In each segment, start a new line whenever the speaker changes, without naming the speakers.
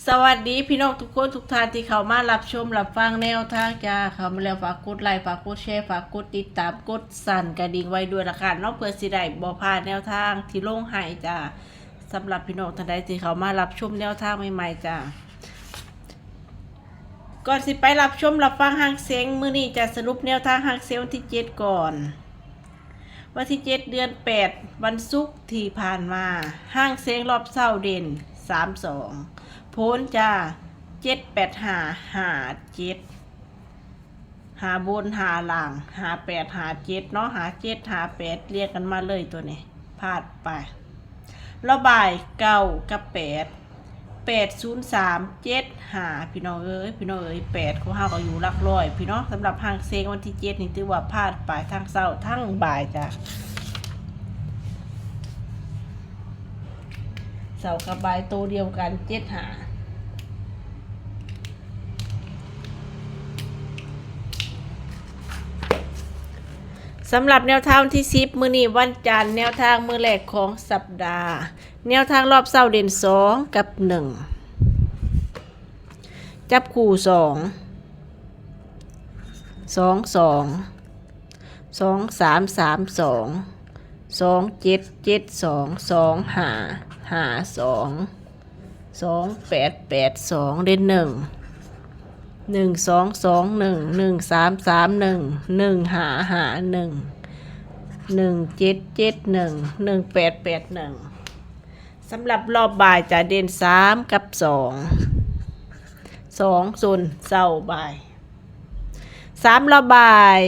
สวัสดีพี่น้องทุกคนทุกท่านที่เข้ามารับชมรับฟังแนวทางจ้าเข้ามาแล้วฝากกดไลค์ฝากกดแชร์ฝากกดติดตามกดสั่นกระดิ่งไว้ด้วยละกันเนาะเพื่อสิได้บ่พลาดแนวทางที่ลงให้จ้าสำหรับพี่น้องท่านใดที่เข้ามารับชมแนวทางใหม่ๆจ้าก่อนสิไปรับชมรับฟังหางเสียงมื้อนี้จะสรุปแนวทางหางเสียงวันที่7ก่อนวันที่7เดือน8วันศุกร์ที่ผ่านมาหางเสียงรอบเช้าเด่น32โพ้นจ้า78557หาบนหาล่างหา8หา7เนาะหา7หา8เรียกกันมาเลยตัวนี้พลาดไประบาย9กับ8 803 7หาพี่น้องเอ้ย8ของเฮาก็อยู่หลักร้อยพี่น้องสำหรับหางเซงวันที่7นี่ถือว่าพลาดไปทั้งเช้าทั้งบ่ายจ้ะเช้ากับบ่ายตัวเดียวกัน7หาสำหรับแนวทางที่10มื้อนี้วันจันทร์แนวทางมื้อแรกของสัปดาห์แนวทางรอบเช้าเด่น2กับ1จับคู่2 2 2 2 2 7 7 2 2 5 5 2 2 8 8 2เด่น1 1 2 2 1 1 3 3 1 1 5 5 1 1 7 7 1 1 8 8 1สำหรับรอบบ่ายจะเด่น3กับ2 ส่วนเช้าบ่าย3รอบบ่าย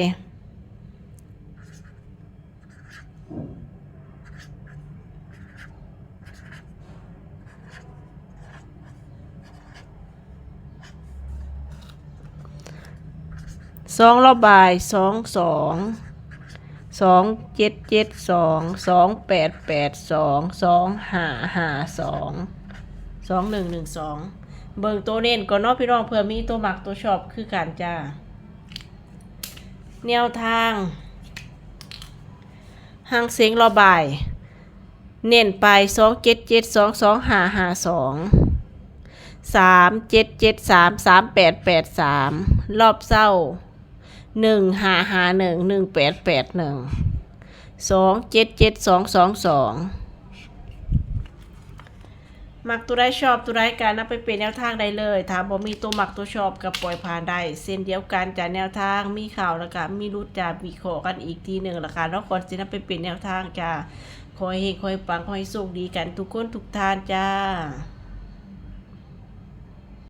2รอบบ่าย2 2 7 7 2 2 8 8 2 2 5 5 2 2 1 1 2เบิ่งตัวเน้นก่อนเนาะพี่น้องเผื่อมีตัวหมักตัวชอบคือกันจ้าแนวทางหางเสียงรอบบ่ายเน้นไป2 7 7 2 2 5 5 2 3 7 7 3 3 8 8 3รอบเศร้า1 5 5 1 1 8 8 1 2 7 7 2 2 2มักตัวได้ชอบตัวได้การนำไปเป็นแนวทางได้เลยถ้าบ่มีตัวมักตัวชอบกับปล่อยผ่านได้เส้นเดียวกันจากแนวทางมีข่าวแล้วก็มีรุดจากวิเคราะห์กันอีกทีหนึ่งละค่ะแล้วก่อนสินำไปเป็นแนวทางจ้าขอให้ปังขอให้โชคดีกันทุกคนทุกท่านจ้า